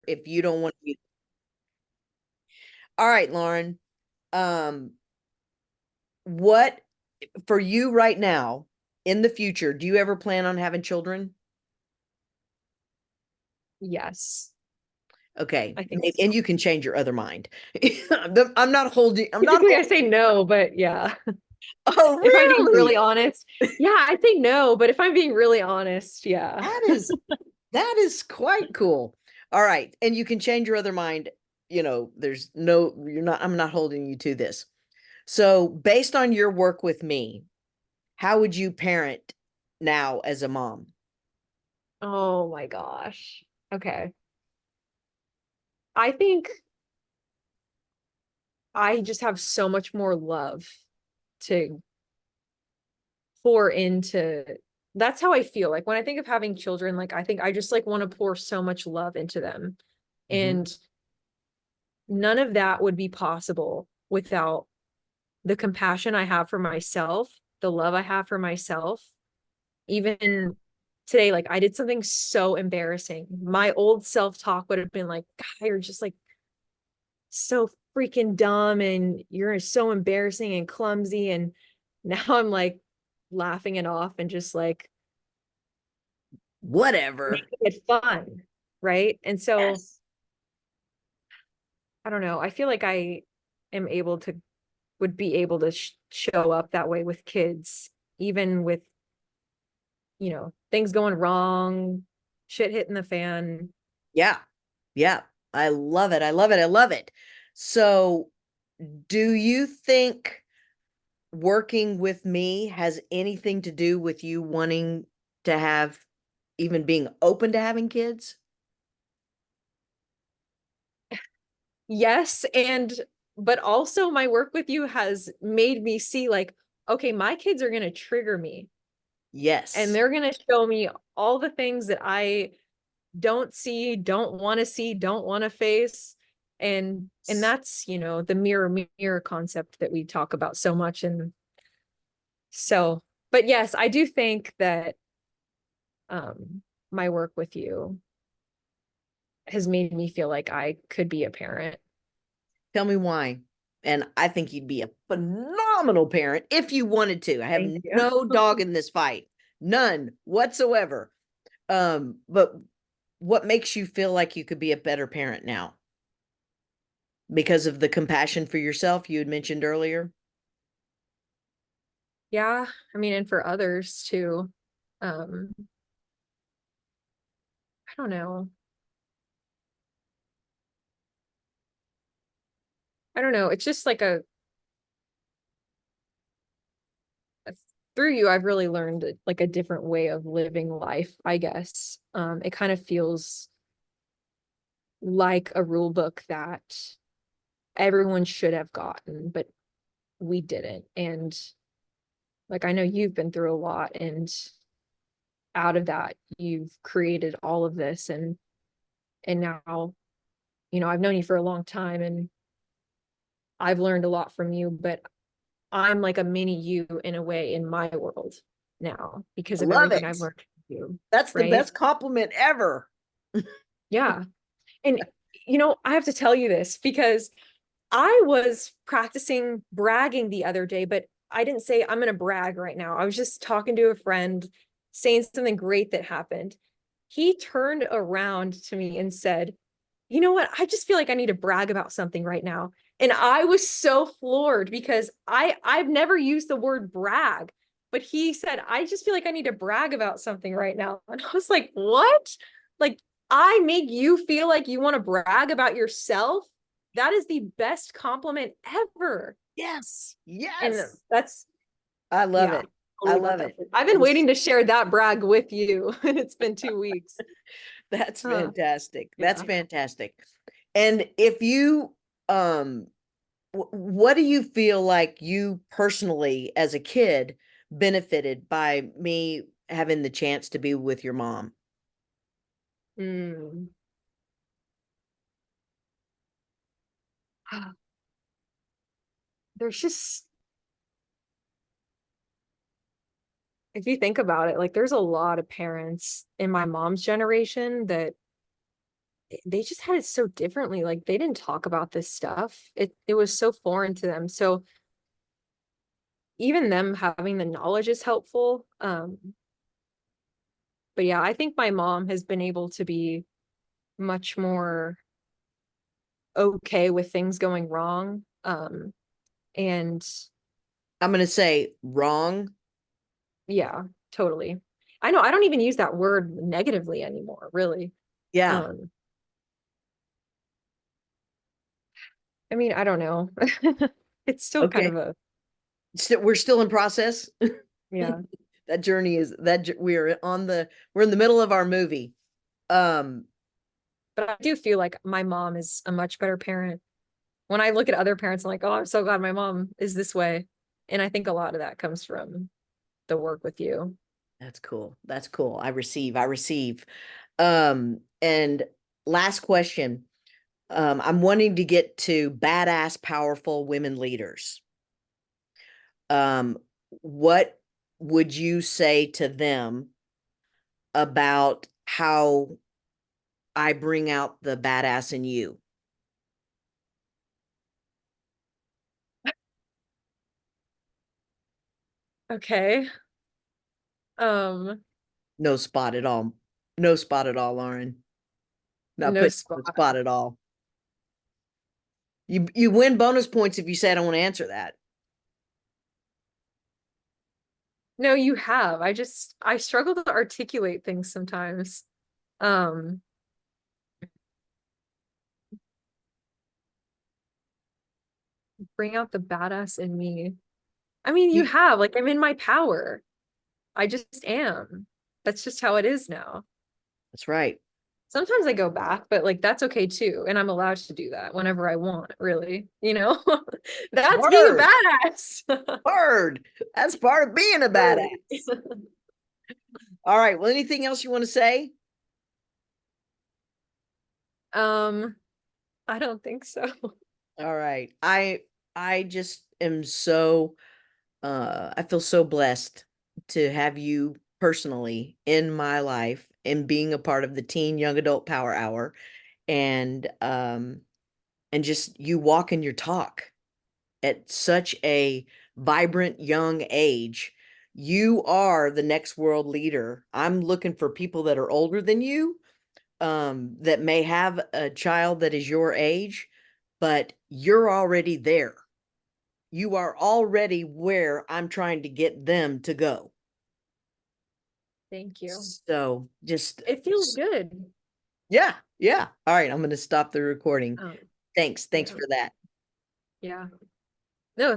if you don't want to be. All right, Lauren. Um, what for you right now in the future, do you ever plan on having children? Yes, Okay. I think And so. you can change your other mind. I'm not holding, I'm not Typically, I holding. say no, but yeah. Oh, If I'm being really? really honest, yeah, I say no, but if I'm being really honest, yeah. That is that is quite cool. All right. And you can change your other mind. There's no, I'm not holding you to this. So, based on your work with me, how would you parent now as a mom? Oh my gosh. Okay. I think I just have so much more love to pour into. That's how I feel. Like when I think of having children, like I think I just like want to pour so much love into them. Mhm. And none of that would be possible without the compassion I have for myself, the love I have for myself. Even today, like I did something so embarrassing. My old self-talk would have been like, God, you're just like so freaking dumb and you're so embarrassing and clumsy. And now I'm like laughing it off and just like Whatever. making it fun. Right. And so Yes. I don't know. I feel like I am able to, would be able to show up that way with kids, even with, things going wrong, shit hitting the fan. Yeah. Yeah. I love it. I love it. I love it. So, do you think working with me has anything to do with you wanting to have, even being open to having kids? Yes. But also my work with you has made me see like, okay, my kids are going to trigger me and Yes. they're going to show me all the things that I don't see, don't want to see, don't want to face. And that's, the mirror concept that we talk about so much. And so, but yes, I do think that my work with you has made me feel like I could be a parent. Tell me why. And I think you'd be a phenomenal parent if you wanted to. I have Thank you. no dog in this fight. None whatsoever. But what makes you feel like you could be a better parent now? Because of the compassion for yourself you had mentioned earlier? Yeah, I mean, and for others too. Um, I don't know. I don't know. It's just like a through you, I've really learned like a different way of living life, I guess. It kind of feels like a rule book that everyone should have gotten, but we didn't. And like I know you've been through a lot, and out of that, you've created all of this, and now, I've known you for a long time, and I've learned a lot from you, but I'm like a mini you in a way in my world now because I of love everything it. I've learned from you. That's the Right. best compliment ever. Yeah. And, I have to tell you this because I was practicing bragging the other day, but I didn't say I'm going to brag right now. I was just talking to a friend, saying something great that happened. He turned around to me and said, you know what? I just feel like I need to brag about something right now. And I was so floored because I've never used the word brag, but he said, I just feel like I need to brag about something right now. And I was like, what? Like, I make you feel like you want to brag about yourself? That is the best compliment ever. Yes. And Yes. that's, I love yeah, it. I totally got love that. it. I've That been is waiting to share that brag with you, and it's been 2 weeks. that's Huh. fantastic. That's Yeah. fantastic. And if you what do you feel like you personally as a kid benefited by me having the chance to be with your mom? Mm. There's just, if you think about it, like there's a lot of parents in my mom's generation that they just had it so differently. Like they didn't talk about this stuff. It was so foreign to them. So even them having the knowledge is helpful. But yeah, I think my mom has been able to be much more okay with things going wrong. And I'm going to say wrong. yeah, totally. I know I don't even use that word negatively anymore, really. Yeah. Um, I mean, I don't know. It's still kind Okay. of a, We're still in process. yeah. That journey is we're in the middle of our movie. Um, But I do feel like my mom is a much better parent. When I look at other parents, I'm like, oh, I'm so glad my mom is this way. And I think a lot of that comes from the work with you. that's cool. That's cool. I receive. And last question. I'm wanting to get to badass, powerful women leaders. Um, what would you say to them about how I bring out the badass in you? Okay. Um, No spot at all. No spot at all, Lauren. Not no putting you on the spot. spot at all. You win bonus points if you say I don't want to answer that. No, you have. I struggle to articulate things sometimes. Um, bring out the badass in me. I mean, you You, have, like, I'm in my power. I just am. That's just how it is now. that's right. Sometimes I go back, but like that's okay too. And I'm allowed to do that whenever I want, really. You know? That's being a Word, badass. word. That's part of being a badass. All right. Well, anything else you want to say? Um, I don't think so. All right. I just am so I feel so blessed to have you personally in my life and being a part of the Teen Young Adult Power Hour and just you walking your talk at such a vibrant young age. You are the next world leader. I'm looking for people that are older than you, that may have a child that is your age, but you're already there. You are already where I'm trying to get them to go. Thank you. So just, It feels good. yeah, yeah. All right, I'm going to stop the recording. Um, Thanks. Thanks yeah. for that. Yeah. No,